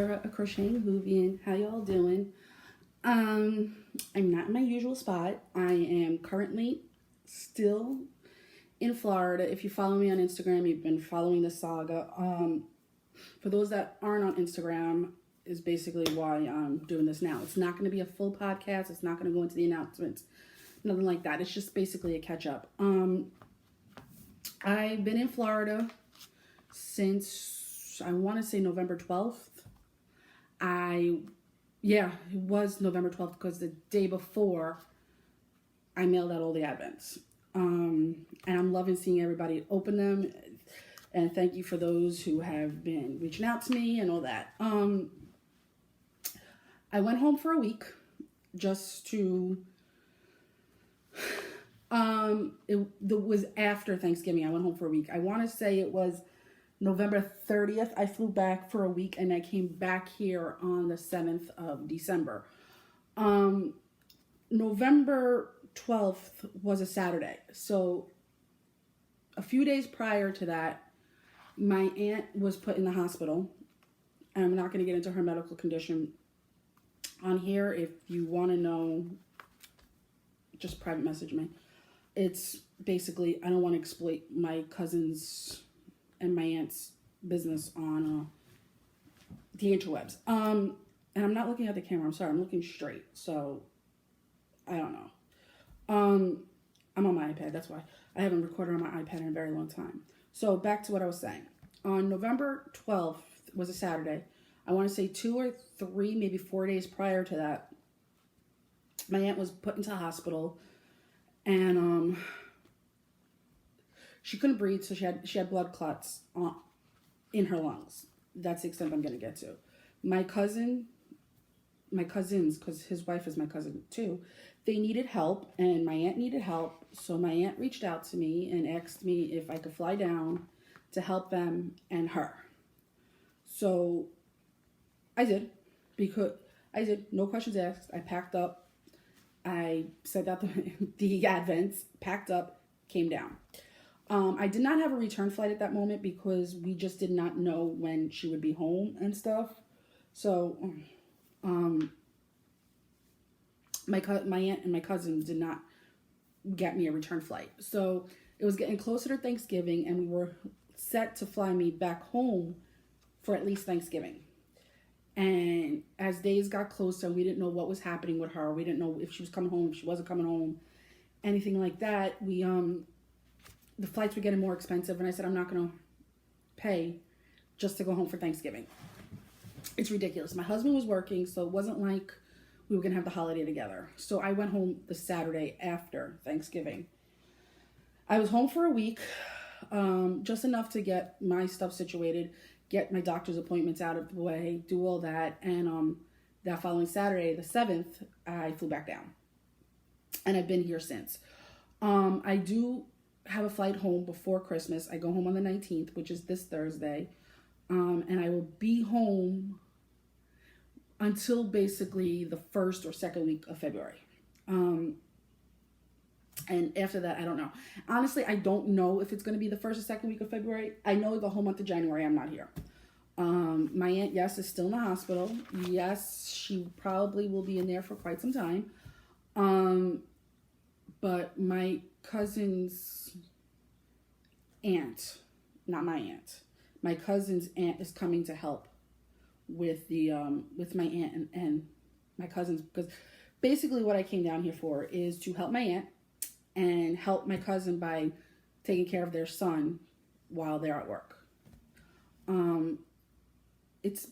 Sarah, a Crocheting Whovian. How y'all doing? I'm not in my usual spot. I am currently still in Florida. If you follow me on Instagram, you've been following the saga. For those that aren't on Instagram, is basically why I'm doing this now. It's not going to be a full podcast. It's not going to go into the announcements. Nothing like that. It's just basically a catch up. I've been in Florida since, I want to say November 12th. It was November 12th because the day before I mailed out all the Advents. And I'm loving seeing everybody open them. And thank you for those who have been reaching out to me and all that. I went home for a week just to, it was after Thanksgiving. I went home for a week. I want to say it was November 30th. I flew back for a week and I came back here on the 7th of December. November 12th was a Saturday. So a few days prior to that, my aunt was put in the hospital. I'm not going to get into her medical condition on here. If you want to know, just private message me. It's basically, I don't want to exploit my cousin's and my aunt's business on the interwebs. And I'm not looking at the camera. I'm sorry. I'm looking straight. So, I don't know. I'm on my iPad. That's why. I haven't recorded on my iPad in a very long time. So, back to what I was saying. On November 12th was a Saturday. I want to say 2 or 3, maybe 4 days prior to that, my aunt was put into the hospital. And, she couldn't breathe, so she had blood clots in her lungs. That's the extent I'm going to get to. My cousins, because his wife is my cousin too, they needed help, and my aunt needed help. So my aunt reached out to me and asked me if I could fly down to help them and her. So I did, no questions asked. I packed up. I sent out the Advents, packed up, came down. I did not have a return flight at that moment because we just did not know when she would be home and stuff. So, my aunt and my cousin did not get me a return flight. So it was getting closer to Thanksgiving, and we were set to fly me back home for at least Thanksgiving. And as days got closer, we didn't know what was happening with her. We didn't know if she was coming home, if she wasn't coming home, anything like that. The flights were getting more expensive, and I said, I'm not going to pay just to go home for Thanksgiving. It's ridiculous. My husband was working, so it wasn't like we were going to have the holiday together. So I went home the Saturday after Thanksgiving. I was home for a week, just enough to get my stuff situated, get my doctor's appointments out of the way, do all that. And that following Saturday, the 7th, I flew back down. And I've been here since. I do have a flight home before Christmas. I go home on the 19th, which is this Thursday. And I will be home until basically the 1st or 2nd week of February. And after that, I don't know. Honestly, I don't know if it's going to be the 1st or 2nd week of February. I know the whole month of January I'm not here. My aunt, yes, is still in the hospital. Yes, she probably will be in there for quite some time. But my cousin's aunt, not my aunt, my cousin's aunt is coming to help with the with my aunt and my cousins, because basically what I came down here for is to help my aunt and help my cousin by taking care of their son while they're at work. It's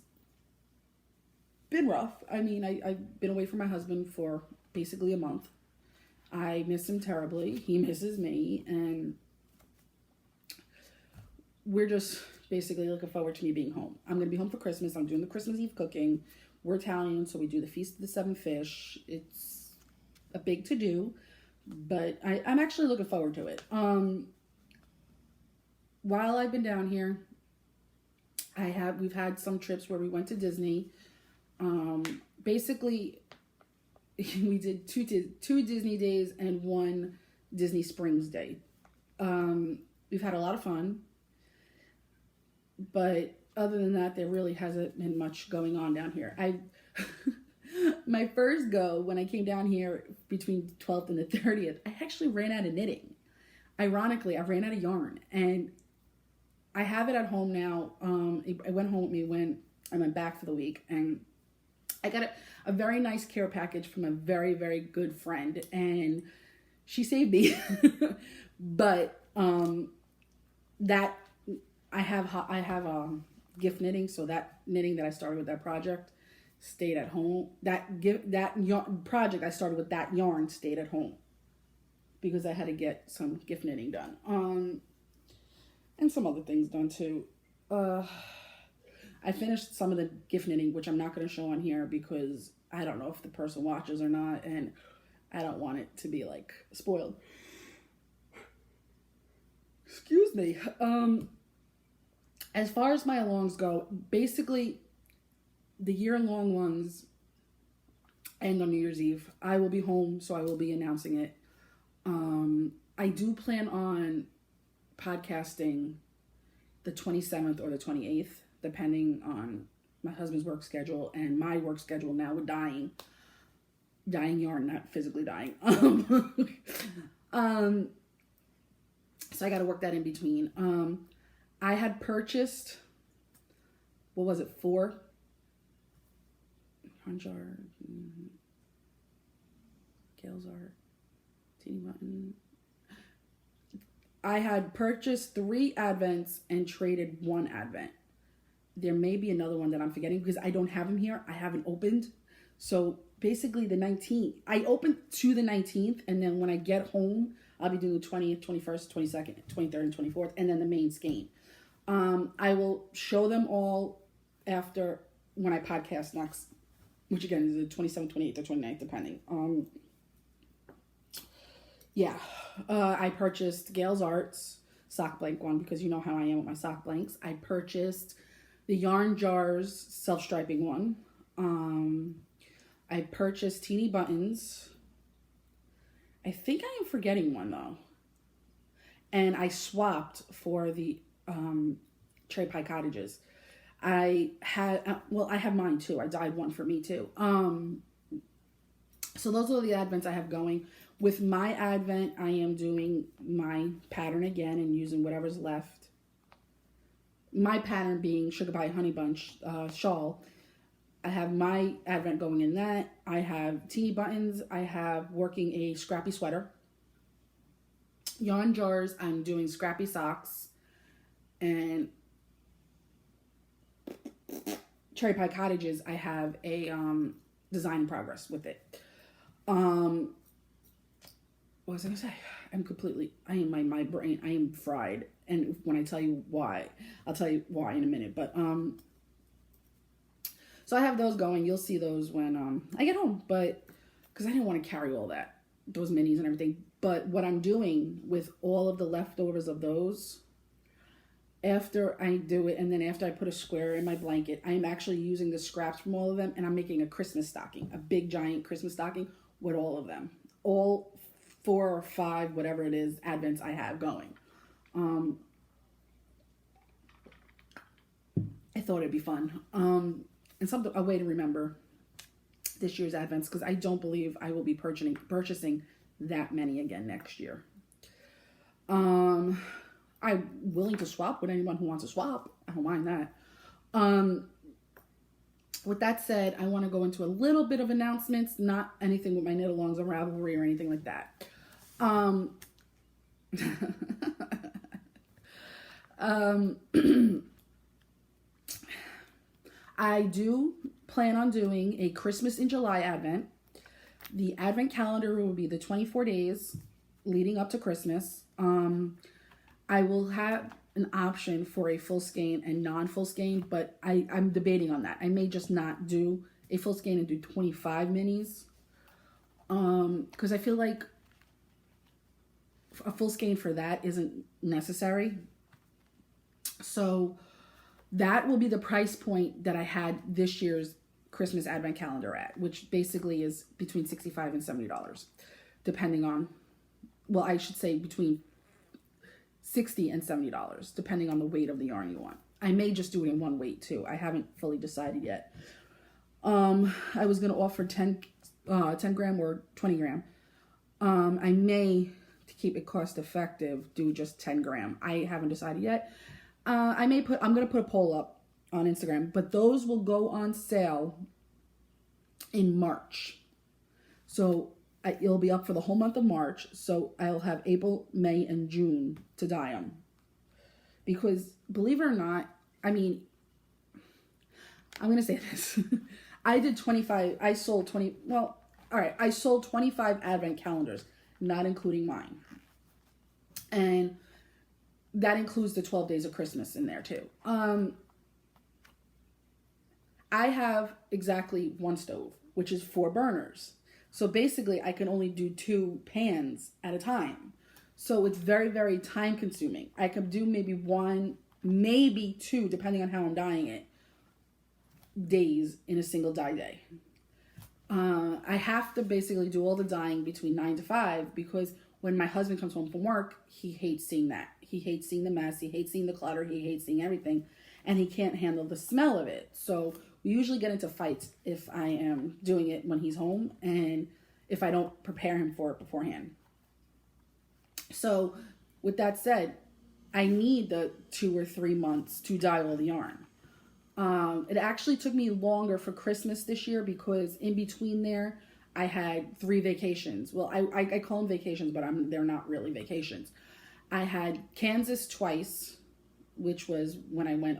been rough. I mean, I've been away from my husband for basically a month. I miss him terribly. He misses me. And we're just basically looking forward to me being home. I'm going to be home for Christmas. I'm doing the Christmas Eve cooking. We're Italian, so we do the Feast of the Seven Fish. It's a big to-do, but I'm actually looking forward to it. While I've been down here, we've had some trips where we went to Disney. Basically, we did two Disney days and 1 Disney Springs day. We've had a lot of fun, but other than that, there really hasn't been much going on down here. My first go when I came down here between the 12th and the 30th, I actually ran out of knitting. Ironically, I ran out of yarn, and I have it at home now. It went home with me when I went back for the week, and I got a very nice care package from a very, very good friend, and she saved me. But that I have gift knitting, so that knitting that I started with that project stayed at home. Project I started with that yarn stayed at home because I had to get some gift knitting done. And some other things done too. I finished some of the gift knitting, which I'm not going to show on here because I don't know if the person watches or not, and I don't want it to be like spoiled. Excuse me. As far as my alongs go, basically the year-long ones end on New Year's Eve. I will be home, so I will be announcing it. I do plan on podcasting the 27th or the 28th, depending on my husband's work schedule and my work schedule now with dying yarn, not physically dying. So I got to work that in between. I had purchased, what was it, 4 yarn jar, Gale's art, teeny button. I had purchased 3 advents and traded 1 advent. There may be another one that I'm forgetting because I don't have them here. I haven't opened. So basically the 19th, I opened to the 19th, and then when I get home, I'll be doing the 20th, 21st, 22nd, 23rd, and 24th, and then the main skein. I will show them all after when I podcast next, which again is the 27th, 28th, or 29th, depending. I purchased Gale's Arts sock blank one because you know how I am with my sock blanks. I purchased the Yarn Jars self-striping one. I purchased Teeny Buttons. I think I am forgetting one though. And I swapped for the Cherry Pie Cottages. I had, I have mine too. I dyed one for me too. So those are the advents I have going. With my advent, I am doing my pattern again and using whatever's left. My pattern being Sugar Pie Honey Bunch shawl. I have my advent going in that. I have Teeny Buttons. I have working a scrappy sweater. Yarn Jars, I'm doing scrappy socks. And Cherry Pie Cottages, I have a design in progress with it. What was I gonna say? My brain, I am fried. And when I tell you why, I'll tell you why in a minute. But, so I have those going. You'll see those when I get home. But, because I didn't want to carry all that, those minis and everything. But what I'm doing with all of the leftovers of those, after I do it, and then after I put a square in my blanket, I'm actually using the scraps from all of them, and I'm making a Christmas stocking, a big giant Christmas stocking with all of them. All 4 or 5, whatever it is, advents I have going. I thought it'd be fun. And a way to remember this year's advents, because I don't believe I will be purchasing that many again next year. I'm willing to swap with anyone who wants to swap. I don't mind that. With that said, I want to go into a little bit of announcements, not anything with my knit-alongs or Ravelry or anything like that. I do plan on doing a Christmas in July advent. The advent calendar will be the 24 days leading up to Christmas. I will have an option for a full skein and non-full skein, but I'm debating on that. I may just not do a full skein and do 25 minis. Because I feel like a full skein for that isn't necessary. So that will be the price point that I had this year's Christmas advent calendar at, which basically is between $65 and $70, depending on, I should say between $60 and $70, depending on the weight of the yarn you want. I may just do it in one weight too. I haven't fully decided yet. I was going to offer 10 gram or 20 gram. I may, to keep it cost effective, do just 10 gram. I haven't decided yet. I'm going to put a poll up on Instagram, but those will go on sale in March. So it'll be up for the whole month of March. So I'll have April, May, and June to dye them. Because believe it or not, I mean, I'm going to say this. I sold 25 advent calendars, not including mine. And that includes the 12 days of Christmas in there too. I have exactly one stove, which is 4 burners. So basically I can only do 2 pans at a time. So it's very, very time consuming. I can do maybe 1, maybe 2, depending on how I'm dyeing it, days in a single dye day. I have to basically do all the dyeing between 9 to 5 because when my husband comes home from work, he hates seeing that. He hates seeing the mess. He hates seeing the clutter. He hates seeing everything. And he can't handle the smell of it. So we usually get into fights if I am doing it when he's home and if I don't prepare him for it beforehand. So with that said, I need the 2 or 3 months to dye all the yarn. It actually took me longer for Christmas this year because in between there, I had 3 vacations. Well, I call them vacations, but they're not really vacations. I had Kansas twice, which was when I went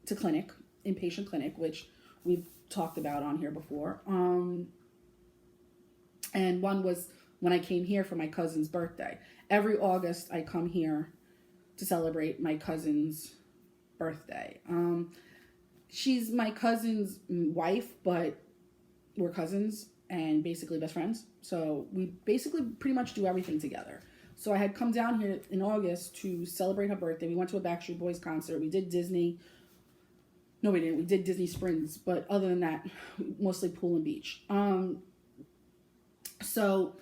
to clinic, inpatient clinic, which we've talked about on here before. And one was when I came here for my cousin's birthday. Every August, I come here to celebrate my cousin's birthday. She's my cousin's wife, but we're cousins and basically best friends. So we basically pretty much do everything together. So I had come down here in August to celebrate her birthday. We went to a Backstreet Boys concert. We did Disney. No, we didn't. We did Disney Springs. But other than that, mostly pool and beach. So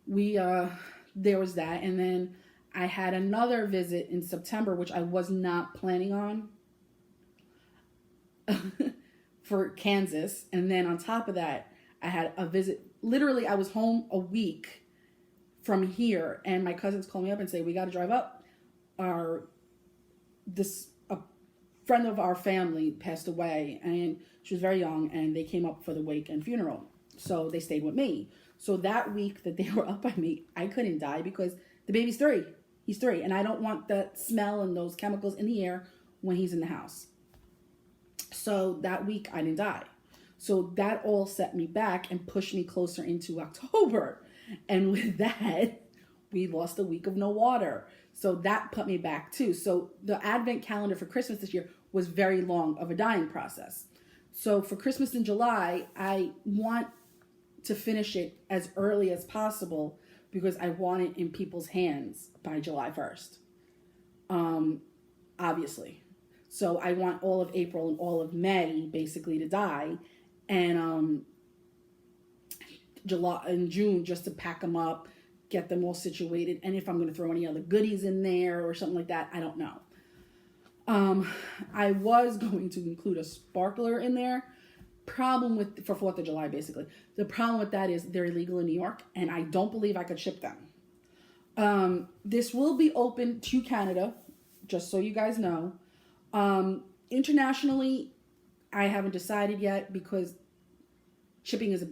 we, there was that. And then I had another visit in September, which I was not planning on for Kansas. And then on top of that, I had a visit. Literally, I was home a week from here, and my cousins called me up and say, we got to drive up. A friend of our family passed away, and she was very young, and they came up for the wake and funeral. So they stayed with me. So that week that they were up by me, I couldn't dye because the baby's 3. He's 3, and I don't want the smell and those chemicals in the air when he's in the house. So that week I didn't dye. So that all set me back and pushed me closer into October. And with that, we lost a week of no water. So that put me back too. So the advent calendar for Christmas this year was very long of a dyeing process. So for Christmas in July, I want to finish it as early as possible because I want it in people's hands by July 1st. Obviously. So I want all of April and all of May basically to dye. And July and June just to pack them up, get them all situated. And if I'm going to throw any other goodies in there or something like that, I don't know. I was going to include a sparkler in there. Problem with, for 4th of July, basically. The problem with that is they're illegal in New York, and I don't believe I could ship them. This will be open to Canada, just so you guys know. Internationally, I haven't decided yet because shipping is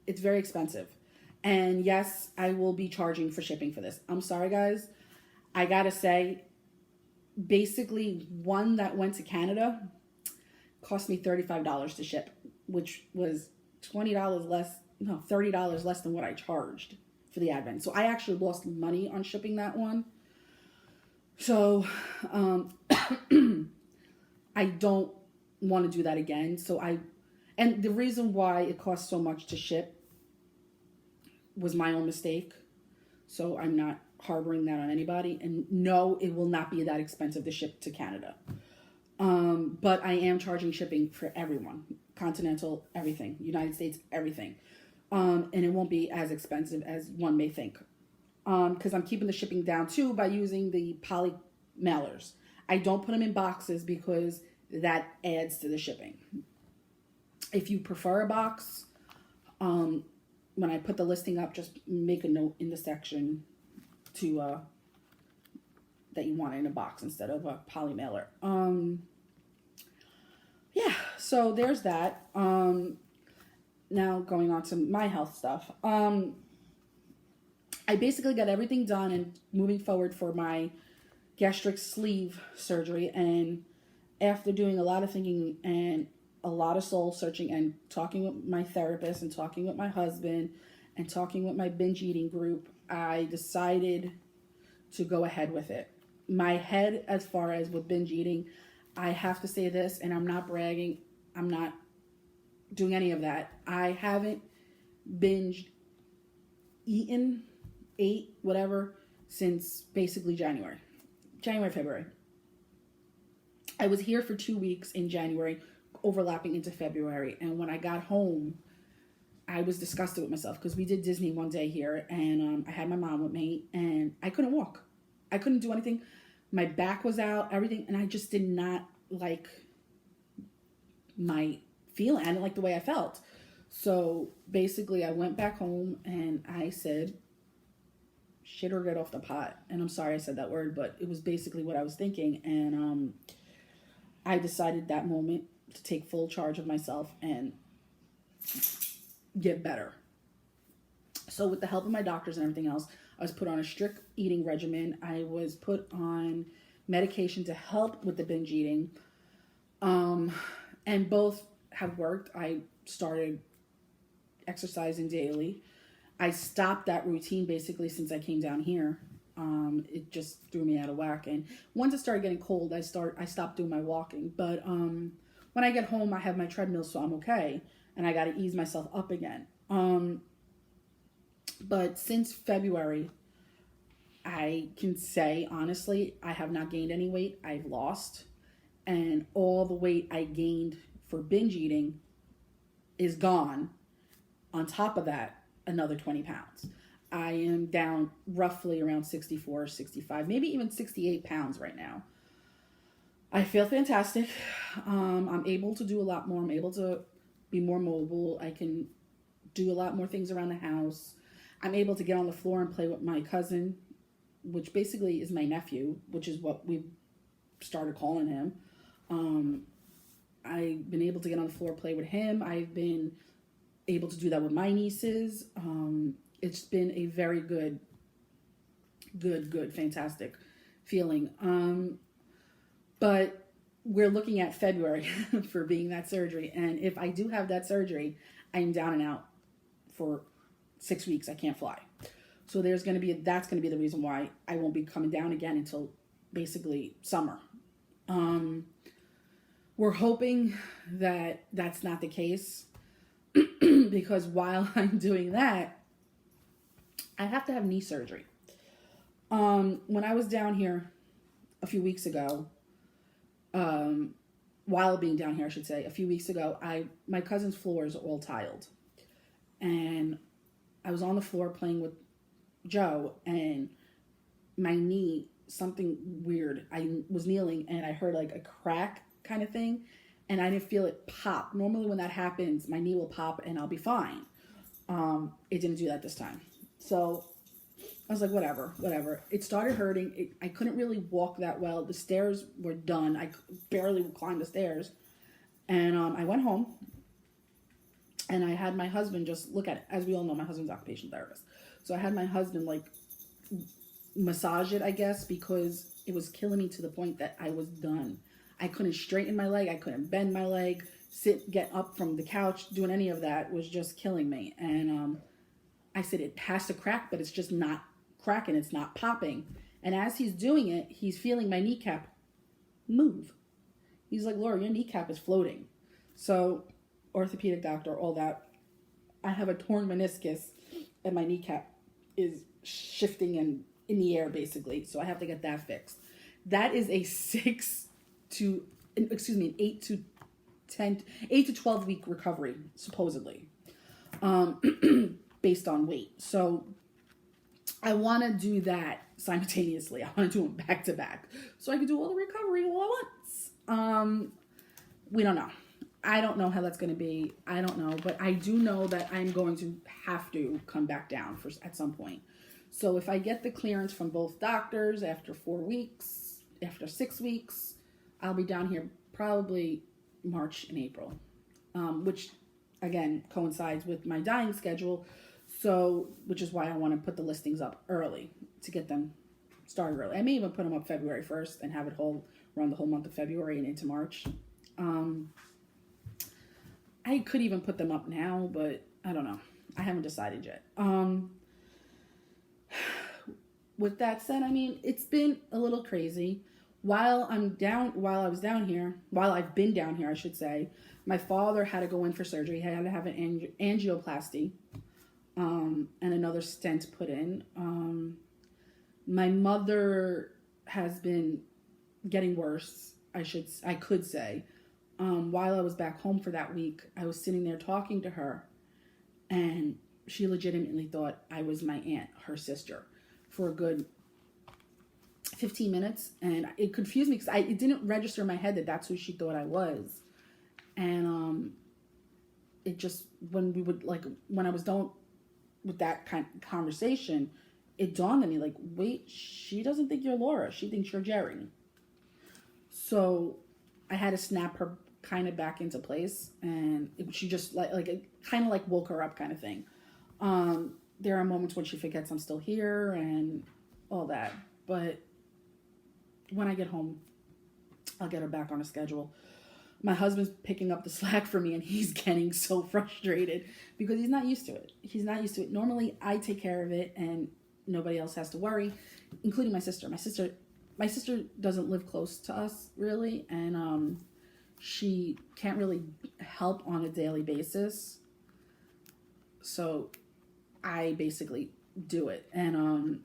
it's very expensive. And yes, I will be charging for shipping for this. I'm sorry, guys. I gotta say, basically, one that went to Canada cost me $35 to ship, which was $30 less than what I charged for the advent. So I actually lost money on shipping that one. So I don't want to do that again. And the reason why it costs so much to ship was my own mistake. So I'm not harboring that on anybody. And no, it will not be that expensive to ship to Canada. But I am charging shipping for everyone. Continental, everything. United States, everything. And it won't be as expensive as one may think. Because I'm keeping the shipping down too by using the mailers. I don't put them in boxes because that adds to the shipping. If you prefer a box, when I put the listing up, just make a note in the section to that you want it in a box instead of a poly mailer. Yeah, so there's that. Now going on to my health stuff. I basically got everything done and moving forward for my gastric sleeve surgery. And after doing a lot of thinking and a lot of soul searching and talking with my therapist and talking with my husband and talking with my binge eating group, I decided to go ahead with it. My head, as far as with binge eating, I have to say this, and I'm not bragging. I'm not doing any of that. I haven't binged, ate, whatever, since basically January, February. I was here for 2 weeks in January, overlapping into February. And when I got home, I was disgusted with myself because we did Disney one day here, and I had my mom with me, and I couldn't walk. I couldn't do anything. My back was out, everything, and I just did not like my feeling. I didn't like the way I felt. So basically, I went back home and I said, shit or get off the pot. And I'm sorry I said that word, but it was basically what I was thinking. And I decided that moment to take full charge of myself and get better. So with the help of my doctors and everything else, I was put on a strict eating regimen. I was put on medication to help with the binge eating. And both have worked. I started exercising daily. I stopped that routine basically since I came down here. It just threw me out of whack. And once it started getting cold, I stopped doing my walking. But when I get home, I have my treadmill, so I'm okay. And I got to ease myself up again. But since February, I can say, honestly, I have not gained any weight. I've lost. And all the weight I gained for binge eating is gone. On top of that, another 20 pounds. I am down roughly around 64, 65, maybe even 68 pounds right now. I feel fantastic. I'm able to do a lot more. I'm able to be more mobile. I can do a lot more things around the house. I'm able to get on the floor and play with my cousin, which basically is my nephew, which is what we started calling him. I've been able to get on the floor, play with him. I've been able to do that with my nieces. It's been a very good, fantastic feeling. But we're looking at February for being that surgery. And if I do have that surgery, I'm down and out for 6 weeks. I can't fly. So that's going to be the reason why I won't be coming down again until basically summer. We're hoping that that's not the case because while I'm doing that, I have to have knee surgery. When I was down here a few weeks ago, while being down here, I should say, a few weeks ago, my cousin's floors are all tiled. And I was on the floor playing with Joe, and my knee, something weird. I was kneeling, and I heard like a crack kind of thing, and I didn't feel it pop. Normally when that happens, my knee will pop, and I'll be fine. It didn't do that this time. So I was like, whatever. It started hurting. I couldn't really walk that well. The stairs were done. I barely would climb the stairs. And I went home, and I had my husband just look at it. As we all know, my husband's an occupational therapist. So I had my husband like massage it, I guess, because it was killing me to the point that I was done. I couldn't straighten my leg. I couldn't bend my leg. Get up from the couch, doing any of that was just killing me. And I said, it has to crack, but it's just not cracking. It's not popping. And as he's doing it, he's feeling my kneecap move. He's like, Laura, your kneecap is floating. So orthopedic doctor, all that. I have a torn meniscus and my kneecap is shifting and in the air basically. So I have to get that fixed. That is a 8 to 12 week recovery, supposedly, based on weight. So I want to do that simultaneously. I want to do them back to back so I can do all the recovery all at once. We don't know. I don't know how that's going to be. I don't know, but I do know that I'm going to have to come back down at some point. So if I get the clearance from both doctors after 4 weeks, after 6 weeks, I'll be down here probably March and April, which again coincides with my dyeing schedule. So, which is why I want to put the listings up early to get them started early. I may even put them up February 1st and have it run the whole month of February and into March. I could even put them up now, but I don't know. I haven't decided yet. With that said, I mean, it's been a little crazy. While I've been down here, I should say, my father had to go in for surgery. He had to have an angioplasty, and another stent put in. My mother has been getting worse, I could say. While I was back home for that week, I was sitting there talking to her, and she legitimately thought I was my aunt, her sister, for a good 15 minutes. And it confused me because it didn't register in my head that that's who she thought I was. And it just, when I was done with that kind of conversation, it dawned on me, like, wait, she doesn't think you're Laura. She thinks you're Jerry. So I had to snap her kind of back into place, and she just it kind of woke her up kind of thing. There are moments when she forgets I'm still here and all that, but when I get home, I'll get her back on a schedule. My husband's picking up the slack for me, and he's getting so frustrated because he's not used to it. Normally I take care of it and nobody else has to worry, including my sister. My sister doesn't live close to us really, and she can't really help on a daily basis. So I basically do it. And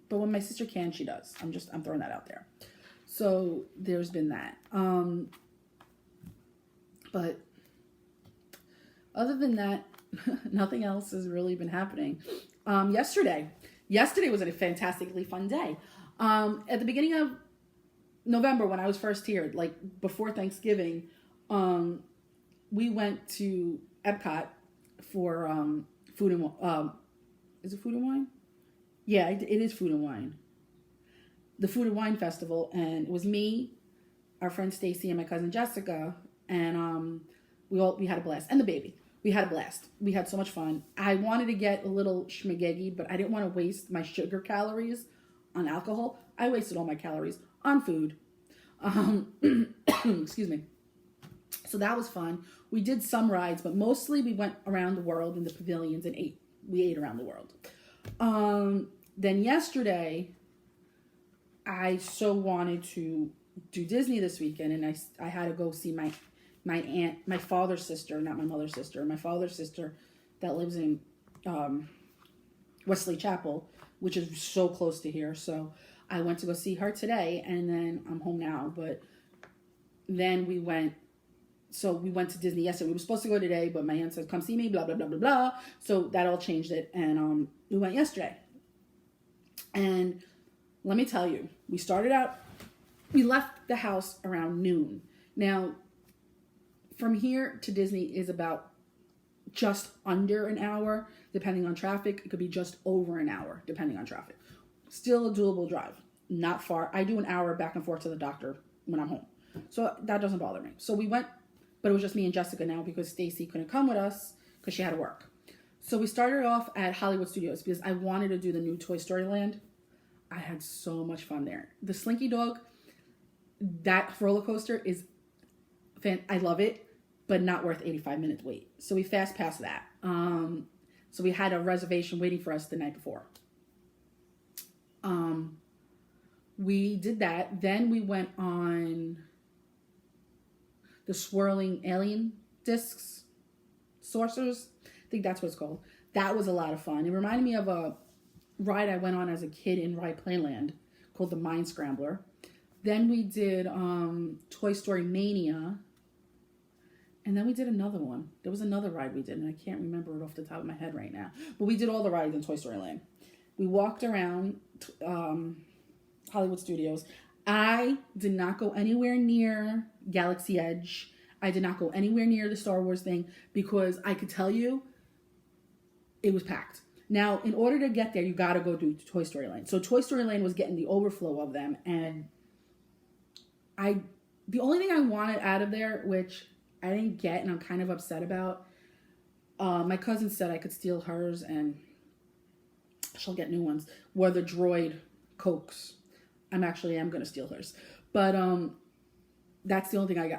but when my sister can, she does. I'm throwing that out there. So there's been that. But other than that, nothing else has really been happening. Yesterday was a fantastically fun day. At the beginning of November, when I was first here, before Thanksgiving, we went to Epcot for food and is it food and wine? Yeah, it is food and wine. The Food and Wine Festival, and it was me, our friend Stacy, and my cousin Jessica, and we had a blast, and the baby. We had a blast. We had so much fun. I wanted to get a little schmagegi, but I didn't want to waste my sugar calories on alcohol. I wasted all my calories on food. Excuse me. So that was fun. We did some rides, but mostly we went around the world in the pavilions and ate. We ate around the world. Then yesterday, I so wanted to do Disney this weekend, and I had to go see my aunt, my father's sister, not my mother's sister, my father's sister that lives in Wesley Chapel, which is so close to here. So I went to go see her today, and then I'm home now. But then we went to Disney yesterday. We were supposed to go today, but my aunt said, come see me, blah, blah, blah, blah, blah. So that all changed it, and we went yesterday. And let me tell you, we left the house around noon. Now, from here to Disney is about just under an hour, depending on traffic. It could be just over an hour, depending on traffic. Still a doable drive, not far. I do an hour back and forth to the doctor when I'm home. So that doesn't bother me. So we went, but it was just me and Jessica now because Stacy couldn't come with us because she had to work. So we started off at Hollywood Studios because I wanted to do the new Toy Story Land. I had so much fun there. The Slinky Dog, that roller coaster is I love it, but not worth 85-minute wait. So we fast passed that. So we had a reservation waiting for us the night before. We did that. Then we went on the swirling alien discs, saucers. I think that's what it's called. That was a lot of fun. It reminded me of a ride I went on as a kid in Ride Playland called the Mind Scrambler. Then we did Toy Story Mania. And then we did another one. There was another ride we did, and I can't remember it off the top of my head right now. But we did all the rides in Toy Story Land. We walked around Hollywood Studios. I did not go anywhere near Galaxy Edge. I did not go anywhere near the Star Wars thing because I could tell you it was packed. Now, in order to get there, you got to go to Toy Story Lane. So Toy Story Lane was getting the overflow of them, and the only thing I wanted out of there, which I didn't get, and I'm kind of upset about, my cousin said I could steal hers, and she'll get new ones, were the droid Cokes. I am going to steal hers. But that's the only thing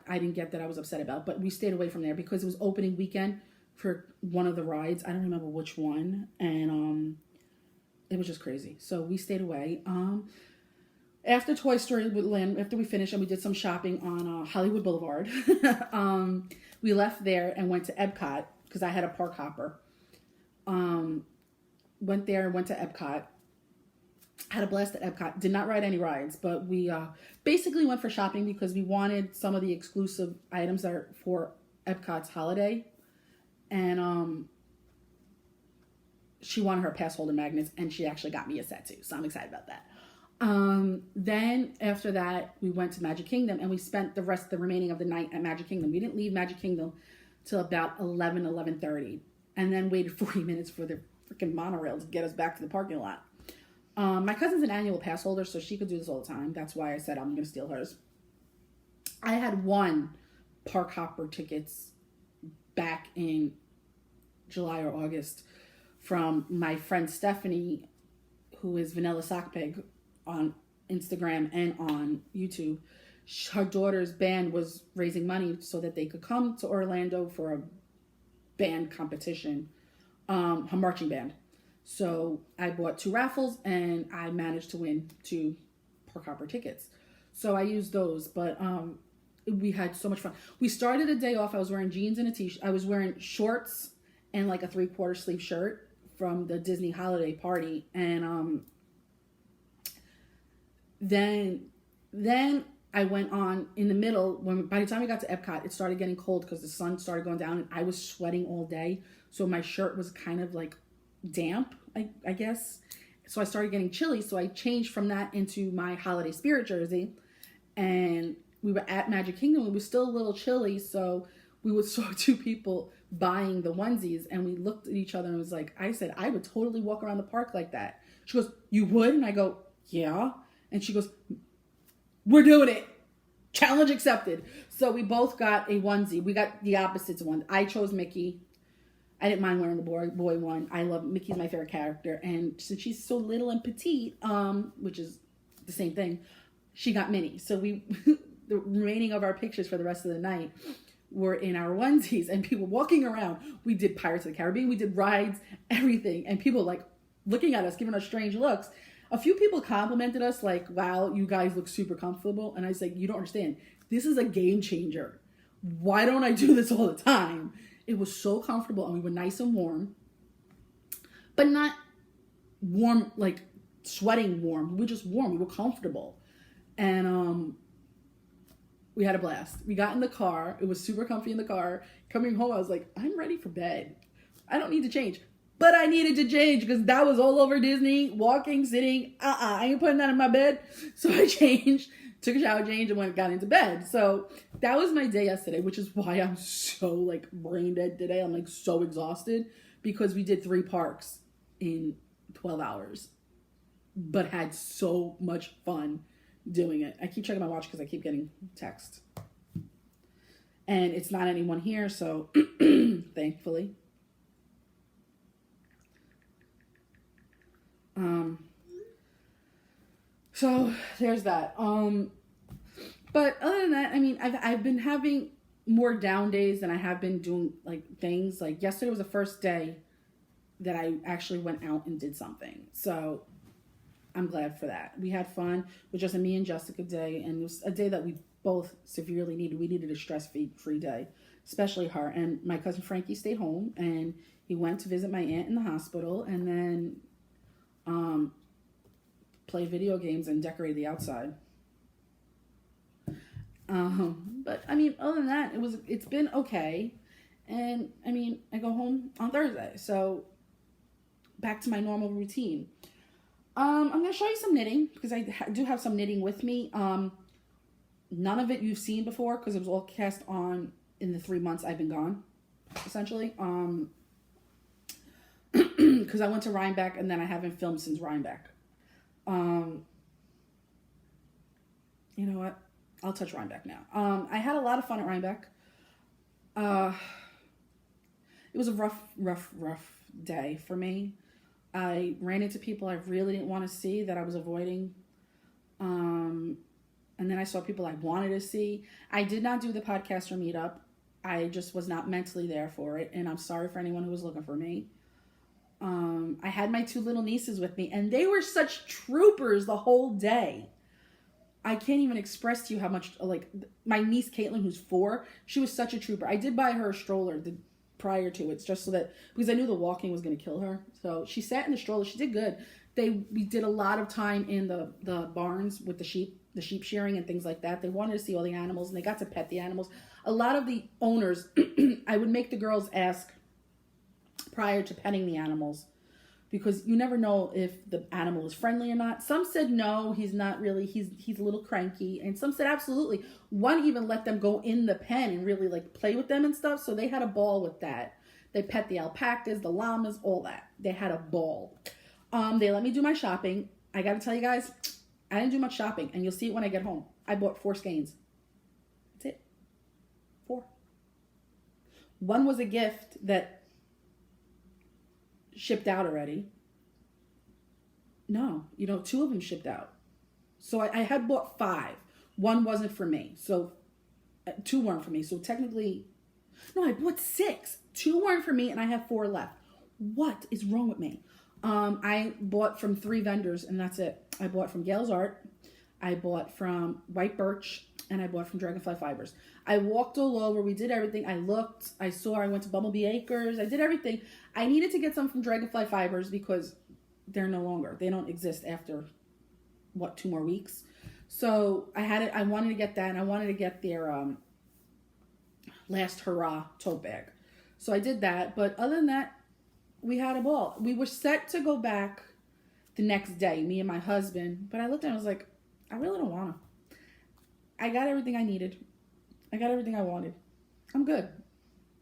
I didn't get that I was upset about. But we stayed away from there because it was opening weekend for one of the rides. I don't remember which one. And it was just crazy. So we stayed away. After Toy Story Land, after we finished and we did some shopping on Hollywood Boulevard, we left there and went to Epcot because I had a park hopper. Went there, went to Epcot. Had a blast at Epcot. Did not ride any rides, but we basically went for shopping because we wanted some of the exclusive items that are for Epcot's holiday. And she wanted her pass holder magnets, and she actually got me a set too. So I'm excited about that. Then after that, we went to Magic Kingdom, and we spent the remaining of the night at Magic Kingdom. We didn't leave Magic Kingdom till about 11:30, and then waited 40 minutes for the freaking monorail to get us back to the parking lot. My cousin's an annual pass holder, so she could do this all the time. That's why I said I'm going to steal hers. I had won park hopper tickets back in July or August from my friend Stephanie, who is Vanilla Sock Pig on Instagram and on YouTube. Her daughter's band was raising money so that they could come to Orlando for a band competition, her marching band. So I bought 2 raffles and I managed to win 2 park hopper tickets. So I used those, but we had so much fun. We started the day off. I was wearing jeans and a t-shirt. I was wearing shorts and like a 3/4 sleeve shirt from the Disney holiday party. And then I went on in the middle. By the time we got to Epcot, it started getting cold because the sun started going down and I was sweating all day. So my shirt was kind of like damp, I guess. So I started getting chilly. So I changed from that into my holiday spirit jersey. And we were at Magic Kingdom. It was still a little chilly. So we saw 2 people buying the onesies. And we looked at each other and was like, I said, I would totally walk around the park like that. She goes, you would? And I go, yeah. And she goes, we're doing it. Challenge accepted. So we both got a onesie. We got the opposites one. I chose Mickey. I didn't mind wearing the boy one. I love Mickey's my favorite character. And since she's so little and petite, which is the same thing, she got Minnie. So we, the remaining of our pictures for the rest of the night were in our onesies and people walking around. We did Pirates of the Caribbean. We did rides, everything. And people like looking at us, giving us strange looks. A few people complimented us like, wow, you guys look super comfortable. And I was like, you don't understand. This is a game changer. Why don't I do this all the time? It was so comfortable and we were nice and warm, but not warm, like sweating warm. We were just warm. We were comfortable. And we had a blast. We got in the car. It was super comfy in the car. Coming home, I was like, I'm ready for bed. I don't need to change. But I needed to change because that was all over Disney. Walking, sitting. I ain't putting that in my bed. So I changed. Took a shower, changed, and got into bed. So that was my day yesterday, which is why I'm so like brain dead today. I'm like so exhausted because we did 3 parks in 12 hours, but had so much fun doing it. I keep checking my watch because I keep getting text. And it's not anyone here, so thankfully. So there's that. But other than that, I mean, I've been having more down days than I have been doing like things. Like yesterday was the first day that I actually went out and did something. So I'm glad for that. We had fun. It was just a me and Jessica day, and it was a day that we both severely needed. We needed a stress-free day, especially her. And my cousin Frankie stayed home, and he went to visit my aunt in the hospital, and then played video games and decorated the outside. But I mean, other than that, it's been okay. And I mean, I go home on Thursday, so back to my normal routine. I'm going to show you some knitting because I do have some knitting with me. None of it you've seen before because it was all cast on in the 3 months I've been gone, essentially. Because I went to Rhinebeck and then I haven't filmed since Rhinebeck. You know what? I'll touch Rhinebeck now. I had a lot of fun at Rhinebeck. It was a rough day for me. I ran into people I really didn't want to see that I was avoiding. And then I saw people I wanted to see. I did not do the podcaster meetup. I just was not mentally there for it. And I'm sorry for anyone who was looking for me. I had my 2 little nieces with me, and they were such troopers the whole day. I can't even express to you how much, like, my niece Caitlin, who's 4, she was such a trooper. I did buy her a stroller prior to it, just so that, because I knew the walking was going to kill her. So she sat in the stroller. She did good. We did a lot of time in the barns with the sheep shearing and things like that. They wanted to see all the animals, and they got to pet the animals. A lot of the owners, I would make the girls ask prior to petting the animals, because you never know if the animal is friendly or not. Some said no, he's not really, he's a little cranky, and some said absolutely. One even let them go in the pen and really like play with them and stuff, so they had a ball with that. They pet the alpacas, the llamas, all that. They had a ball. They let me do my shopping. I gotta tell you guys, I didn't do much shopping, and you'll see it when I get home. I bought 4 skeins. That's it. 4. One was a gift that shipped out already. No, 2 of them shipped out. So I had bought 5. One wasn't for me. So 2 weren't for me. So technically, no, I bought 6. 2 weren't for me, and I have 4 left. What is wrong with me? I bought from 3 vendors, and that's it. I bought from Gail's Art, I bought from White Birch, and I bought from Dragonfly Fibers. I walked all over. We did everything. I looked. I saw. I went to Bumblebee Acres. I did everything. I needed to get some from Dragonfly Fibers because they're no longer. They don't exist after, 2 more weeks. So I had it. I wanted to get that, and I wanted to get their Last Hurrah tote bag. So I did that. But other than that, we had a ball. We were set to go back the next day, me and my husband. But I looked at it and I was like, I really don't want to. I got everything I needed. I got everything I wanted. I'm good.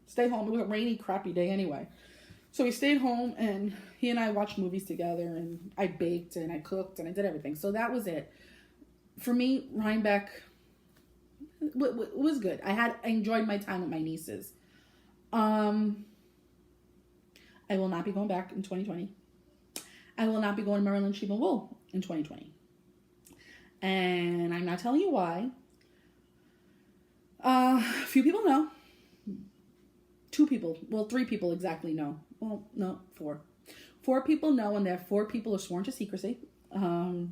Stay home. It was a rainy, crappy day anyway. So we stayed home, and he and I watched movies together, and I baked, and I cooked, and I did everything. So that was it. For me, Rhinebeck was good. I enjoyed my time with my nieces. I will not be going back in 2020. I will not be going to Maryland Sheep and Wool in 2020. And I'm not telling you why. A few people know. 2 people. Well, 3 people exactly know. Well, no, 4. 4 people know, and there 4 people are sworn to secrecy. Well,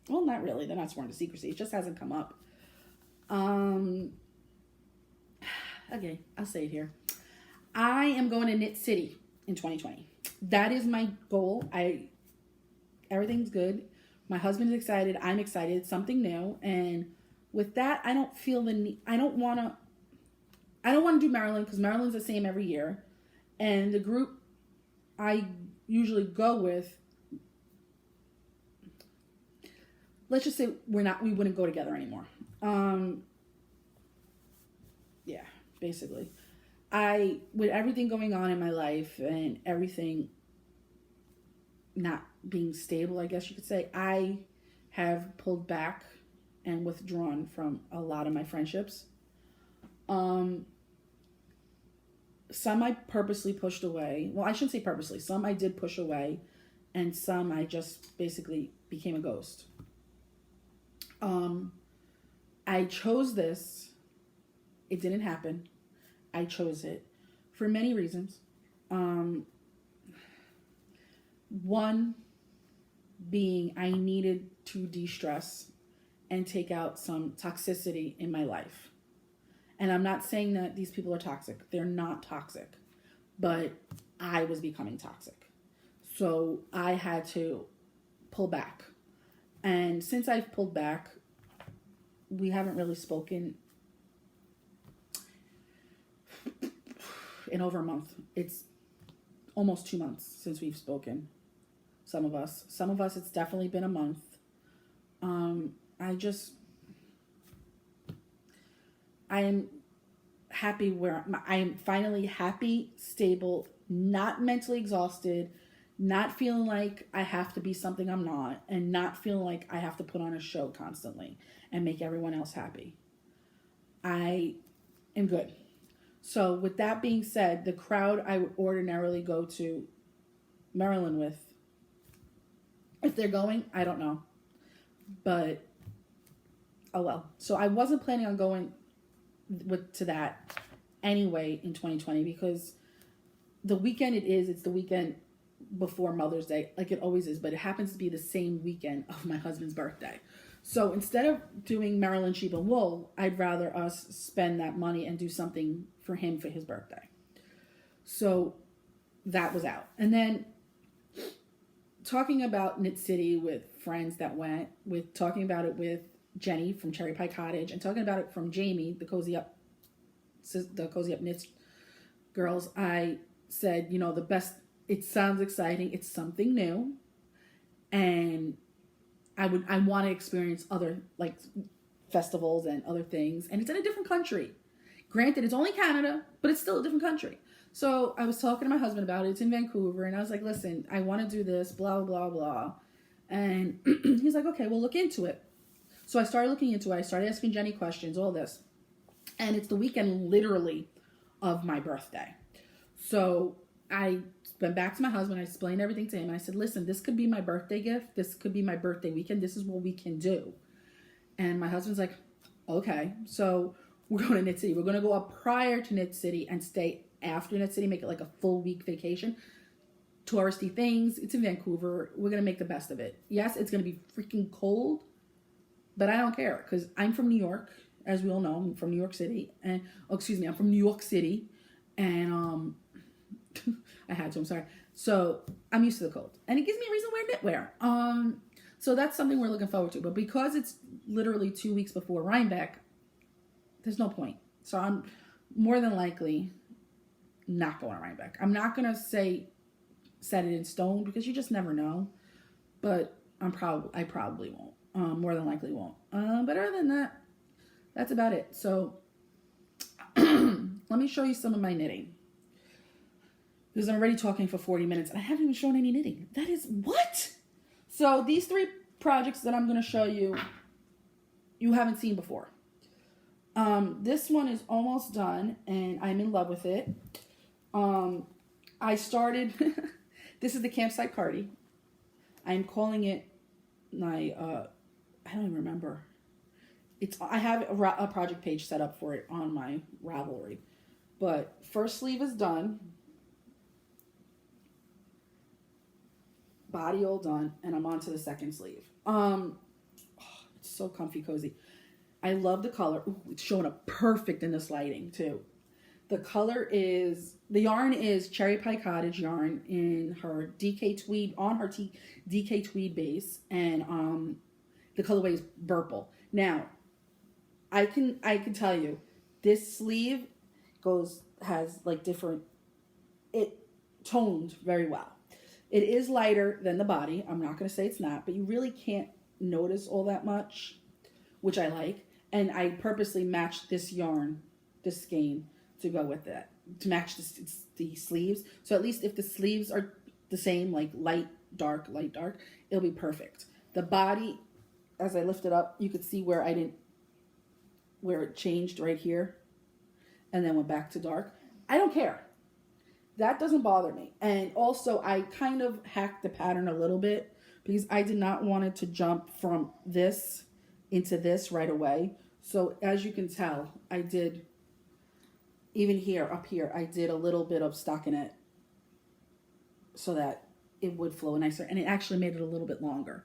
not really. They're not sworn to secrecy. It just hasn't come up. Okay, I'll say it here. I am going to Knit City in 2020. That is my goal. Everything's good. My husband is excited. I'm excited. It's something new. And with that, I don't feel the need. I don't want to do Maryland because Maryland's the same every year. And the group I usually go with, let's just say we wouldn't go together anymore. Yeah, basically. With everything going on in my life and everything not being stable, I guess you could say, I have pulled back and withdrawn from a lot of my friendships. Some I purposely pushed away. Well, I shouldn't say purposely. Some I did push away, and some I just basically became a ghost. I chose this. It didn't happen. I chose it for many reasons. One being I needed to de-stress and take out some toxicity in my life. And I'm not saying that these people are toxic. They're not toxic. But I was becoming toxic. So I had to pull back. And since I've pulled back, we haven't really spoken in over a month. It's almost 2 months since we've spoken. Some of us, it's definitely been a month. I am happy where I am finally happy, stable, not mentally exhausted, not feeling like I have to be something I'm not, and not feeling like I have to put on a show constantly and make everyone else happy. I am good. So with that being said, the crowd I would ordinarily go to Maryland with, if they're going, I don't know. But, oh well. So I wasn't planning on going to that anyway in 2020 because the weekend it's the weekend before Mother's Day, like it always is, but it happens to be the same weekend of my husband's birthday. So instead of doing Maryland sheep and wool, I'd rather us spend that money and do something for him for his birthday. So that was out. And then talking about Knit City with friends that went, with talking about it with Jenny from Cherry Pie Cottage, and talking about it from Jamie, the Cozy Up Knits girls, I said, the best, it sounds exciting, it's something new, and I want to experience other like festivals and other things, and it's in a different country. Granted, it's only Canada, but it's still a different country. So I was talking to my husband about it. It's in Vancouver, and I was like, listen, I want to do this, blah, blah, blah. And he's like, okay, we'll look into it. So I started looking into it. I started asking Jenny questions, all this. And it's the weekend literally of my birthday. So I went back to my husband. I explained everything to him. I said, listen, this could be my birthday gift. This could be my birthday weekend. This is what we can do. And my husband's like, okay. So we're going to Knit City. We're going to go up prior to Knit City and stay after Knit City, make it like a full week vacation. Touristy things. It's in Vancouver. We're going to make the best of it. Yes, it's going to be freaking cold, but I don't care because I'm from New York. As we all know, I'm from New York City. And, I'm from New York City. And I had to, I'm sorry. So I'm used to the cold. And it gives me a reason to wear knitwear. So that's something we're looking forward to. But because it's literally 2 weeks before Rhinebeck, there's no point. So I'm more than likely not going to Rhinebeck. I'm not going to set it in stone because you just never know. But I probably won't. More than likely won't. But other than that, that's about it. So let me show you some of my knitting. Because I'm already talking for 40 minutes and I haven't even shown any knitting. That is what? So these 3 projects that I'm going to show you, you haven't seen before. This one is almost done and I'm in love with it. I started, this is the campsite cardi. I'm calling it my, I don't even remember. I have a project page set up for it on my Ravelry. But first sleeve is done. Body all done. And I'm on to the second sleeve. It's so comfy, cozy. I love the color. Ooh, it's showing up perfect in this lighting too. The yarn is Cherry Pie Cottage yarn in her DK Tweed, on her DK Tweed base. And the colorway is Burple. Now, I can tell you, this sleeve has like different, it toned very well. It is lighter than the body. I'm not going to say it's not, but you really can't notice all that much, which I like. And I purposely matched this yarn, this skein, to go with that, to match the sleeves. So at least if the sleeves are the same, like light, dark, it'll be perfect. The body, as I lift it up, you could see where it changed right here and then went back to dark. I don't care. That doesn't bother me. And also I kind of hacked the pattern a little bit because I did not want it to jump from this into this right away. So as you can tell, I did, even here, up here, I did a little bit of stockinette so that it would flow nicer. And it actually made it a little bit longer.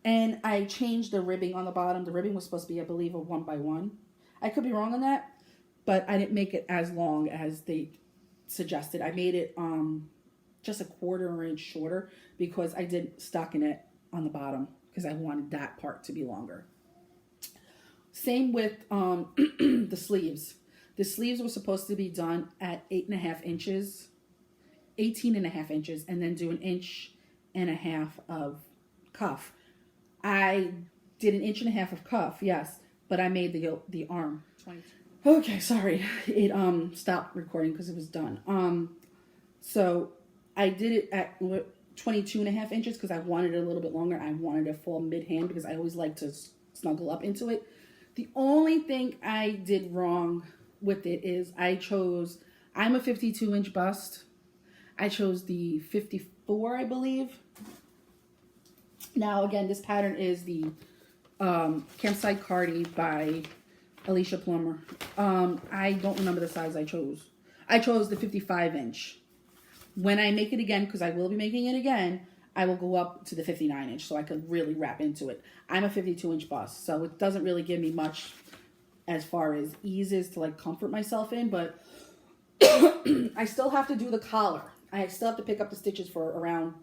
And I changed the ribbing on the bottom. The ribbing was supposed to be, I believe, a 1x1. I could be wrong on that, but I didn't make it as long as they suggested. I made it just a 1/4 inch shorter because I did stockinette on the bottom because I wanted that part to be longer. Same with the sleeves. The sleeves were supposed to be done at 8.5 inches 18.5 inches and then do 1.5 inches of cuff. I did 1.5 inches of cuff, yes, but I made the arm. Okay, sorry. It stopped recording because it was done. So I did it at 22.5 inches because I wanted it a little bit longer. I wanted it to fall mid-hand because I always like to snuggle up into it. The only thing I did wrong with it is I'm a 52-inch bust. I chose the 54, I believe. Now, again, this pattern is the Campsite Cardi by Alicia Plummer. I don't remember the size I chose. I chose the 55-inch. When I make it again, because I will be making it again, I will go up to the 59-inch so I could really wrap into it. I'm a 52-inch bust, so it doesn't really give me much as far as eases to like comfort myself in, but I still have to do the collar. I still have to pick up the stitches for around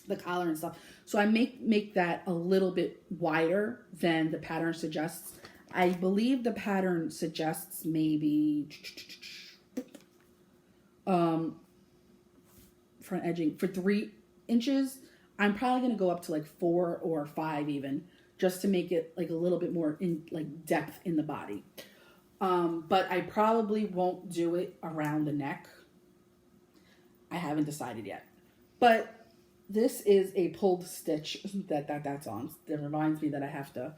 the collar and stuff. So I make that a little bit wider than the pattern suggests. I believe the pattern suggests maybe front edging for 3 inches. I'm probably going to go up to like 4 or 5 even, just to make it like a little bit more in like depth in the body. But I probably won't do it around the neck. I haven't decided yet. But this is a pulled stitch that's on. That reminds me that I have to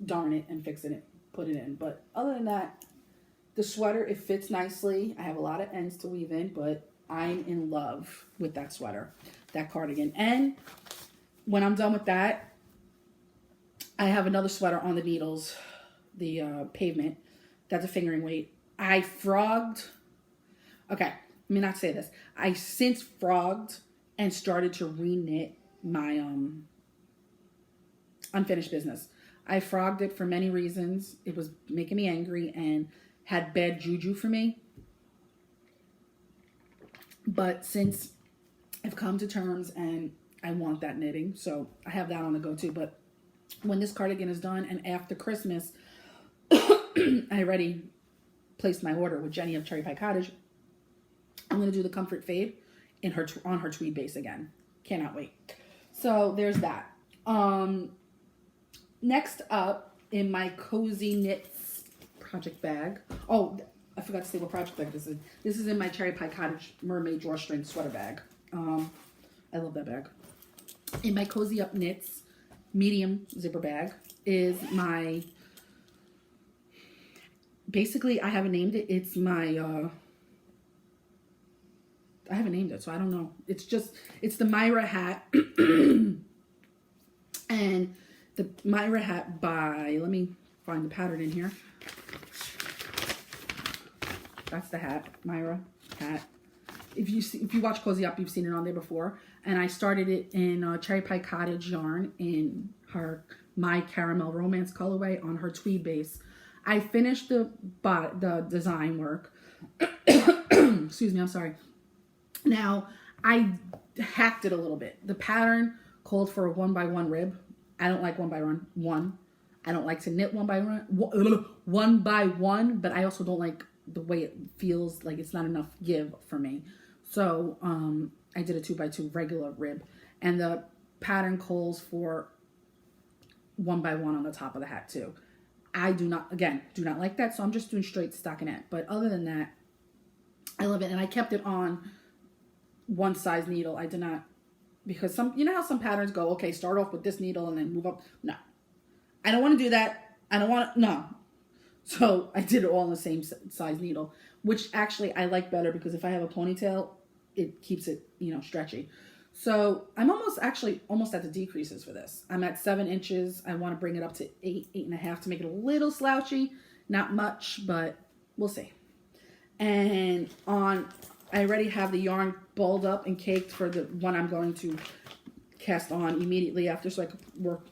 darn it and fix it, put it in. But other than that, the sweater, it fits nicely. I have a lot of ends to weave in, but I'm in love with that sweater, that cardigan. And when I'm done with that, I have another sweater on the needles, the Pavement. That's a fingering weight. I frogged. Okay, let me not say this. I since frogged and started to re-knit my Unfinished Business. I frogged it for many reasons. It was making me angry and had bad juju for me. But since I've come to terms and I want that knitting, so I have that on the go too. But when this cardigan is done and after Christmas, I already placed my order with Jenny of Cherry Pie Cottage. I'm going to do the Comfort Fade on her tweed base again. Cannot wait. So there's that. Next up in my Cozy Knits project bag. Oh, I forgot to say what project bag this is. This is in my Cherry Pie Cottage Mermaid Drawstring Sweater bag. I love that bag. In my Cozy Up Knits medium zipper bag is my, basically I haven't named it. It's my, I haven't named it, so I don't know. It's the Myra hat. And the Myra hat by, let me find the pattern in here. That's the hat, Myra hat. If you watch Cozy Up, you've seen it on there before. And I started it in Cherry Pie Cottage yarn in her My Caramel Romance colorway on her tweed base. I finished the design work. Excuse me, I'm sorry. Now, I hacked it a little bit. The pattern called for a 1x1 rib. I don't like 1x1. I don't like to knit 1 by 1, but I also don't like the way it feels like it's not enough give for me. So I did a 2x2 regular rib, and the pattern calls for 1x1 on the top of the hat too. I do not like that, so I'm just doing straight stockinette. But other than that, I love it, and I kept it on one size needle. I did not, because you know how some patterns go, okay, start off with this needle and then move up. No, I don't want to do that. No. So I did it all in the same size needle, which actually I like better because if I have a ponytail, it keeps it, stretchy. So I'm almost at the decreases for this. I'm at 7 inches. I want to bring it up to 8.5 to make it a little slouchy. Not much, but we'll see. And I already have the yarn balled up and caked for the one I'm going to cast on immediately after, so I could work,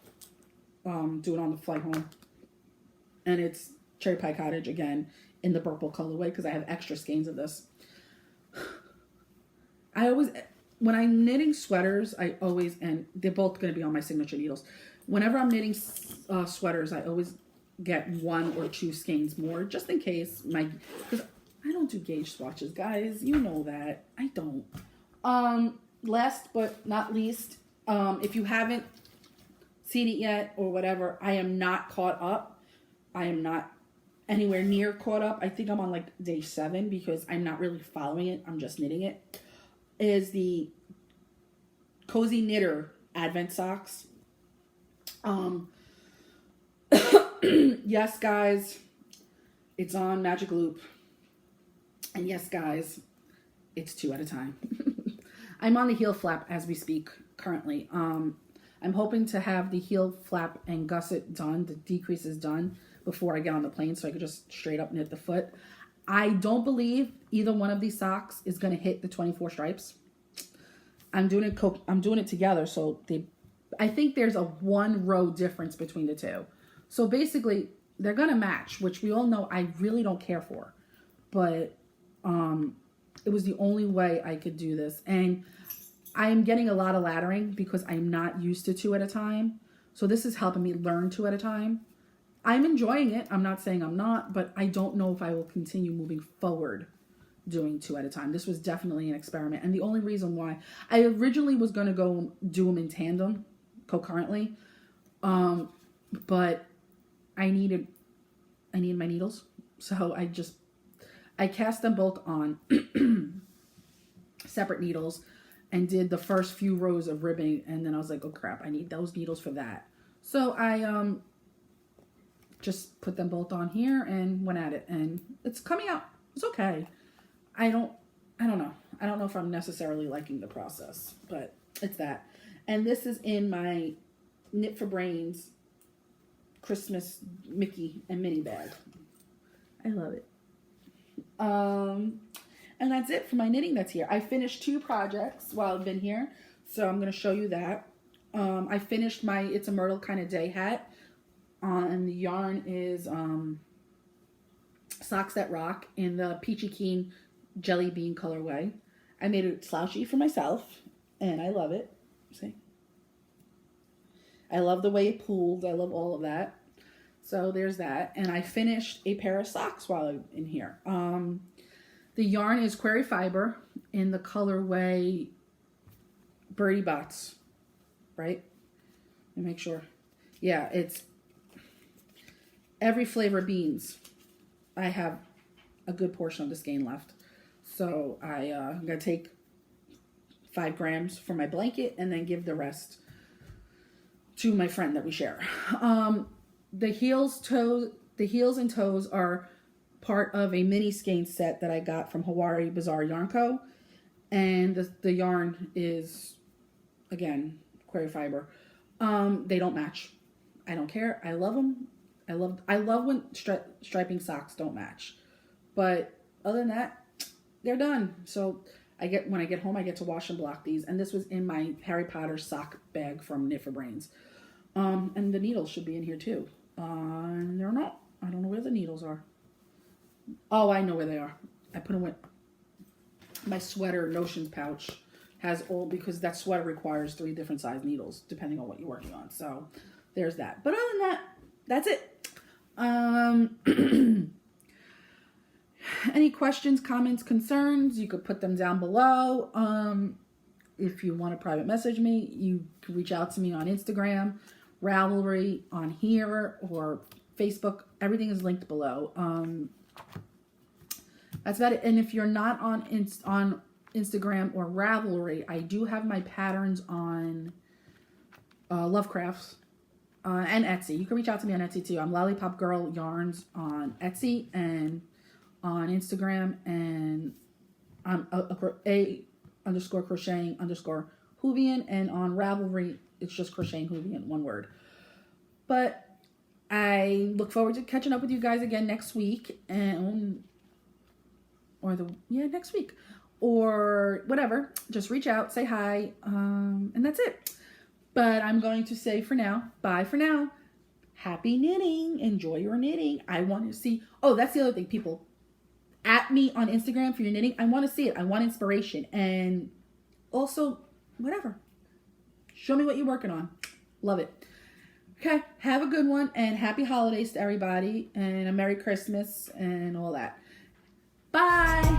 do it on the flight home. And it's Cherry Pie Cottage again in the purple colorway because I have extra skeins of this. When I'm knitting sweaters, and they're both going to be on my signature needles. Whenever I'm knitting sweaters, I always get 1 or 2 skeins more, just in case because I don't do gauge swatches, guys. You know that. I don't. Last but not least, if you haven't seen it yet or whatever, I am not caught up. I am not anywhere near caught up. I think I'm on like day 7 because I'm not really following it. I'm just knitting it. Is the Cozy Knitter Advent Socks. Yes, guys, it's on Magic Loop. And yes, guys, it's 2 at a time. I'm on the heel flap as we speak currently. I'm hoping to have the heel flap and gusset done, the decreases done, before I get on the plane so I could just straight up knit the foot. I don't believe either one of these socks is going to hit the 24 stripes. I'm doing it together, so I think there's a 1 row difference between the two. So basically, they're going to match, which we all know I really don't care for. But it was the only way I could do this. And I'm getting a lot of laddering because I'm not used to 2 at a time. So this is helping me learn 2 at a time. I'm enjoying it. I'm not saying I'm not, but I don't know if I will continue moving forward doing 2 at a time. This was definitely an experiment. And the only reason why I originally was going to go do them in tandem concurrently. But I needed my needles. So I cast them both on separate needles and did the first few rows of ribbing. And then I was like, oh crap, I need those needles for that. So I just put them both on here and went at it. And it's coming out. It's okay. I don't know. I don't know if I'm necessarily liking the process, but it's that. And this is in my Knit for Brains Christmas Mickey and Minnie bag. I love it. And that's it for my knitting that's here. I finished 2 projects while I've been here, so I'm going to show you that. I finished my It's a Myrtle Kind of Day hat, and the yarn is Socks That Rock in the Peachy Keen Jelly Bean colorway. I made it slouchy for myself, and I love it. See? I love the way it pooled. I love all of that. So there's that. And I finished a pair of socks while I'm in here. The yarn is Query Fiber in the colorway Birdie Bots, right? Let me make sure. Yeah, it's every flavor of beans. I have a good portion of the skein left. So I'm going to take 5 grams for my blanket and then give the rest to my friend that we share. The heels and toes are part of a mini skein set that I got from Hawaii Bazaar Yarn Co. And the yarn is, again, Query Fiber. They don't match. I don't care. I love them. I love when striping socks don't match. But other than that, they're done. So when I get home, I get to wash and block these. And this was in my Harry Potter sock bag from Knit for Brains. And the needles should be in here too. They're not. I don't know where the needles are. Oh, I know where they are. I put them with my sweater notions pouch. Has all, because that sweater requires 3 different size needles depending on what you're working on. So there's that. But other than that, that's it. Any questions, comments, concerns, you could put them down below. If you want to private message me, you can reach out to me on Instagram, Ravelry on here, or Facebook. Everything is linked below. That's about it. And if you're not on Instagram or Ravelry, I do have my patterns on Lovecrafts and Etsy. You can reach out to me on Etsy too. I'm Lollipop Girl Yarns on Etsy and on Instagram, and I'm _crocheting_Whovian, and on Ravelry it's just Crocheting Whovian, one word. But I look forward to catching up with you guys again next week, next week or whatever. Just reach out, say hi, and that's it. But I'm going to say for now, bye for now. Happy knitting. Enjoy your knitting. I want to see. Oh, that's the other thing, people. At me on Instagram for your knitting. I want to see it. I want inspiration. And also, whatever. Show me what you're working on. Love it. Okay. Have a good one. And happy holidays to everybody. And a Merry Christmas and all that. Bye.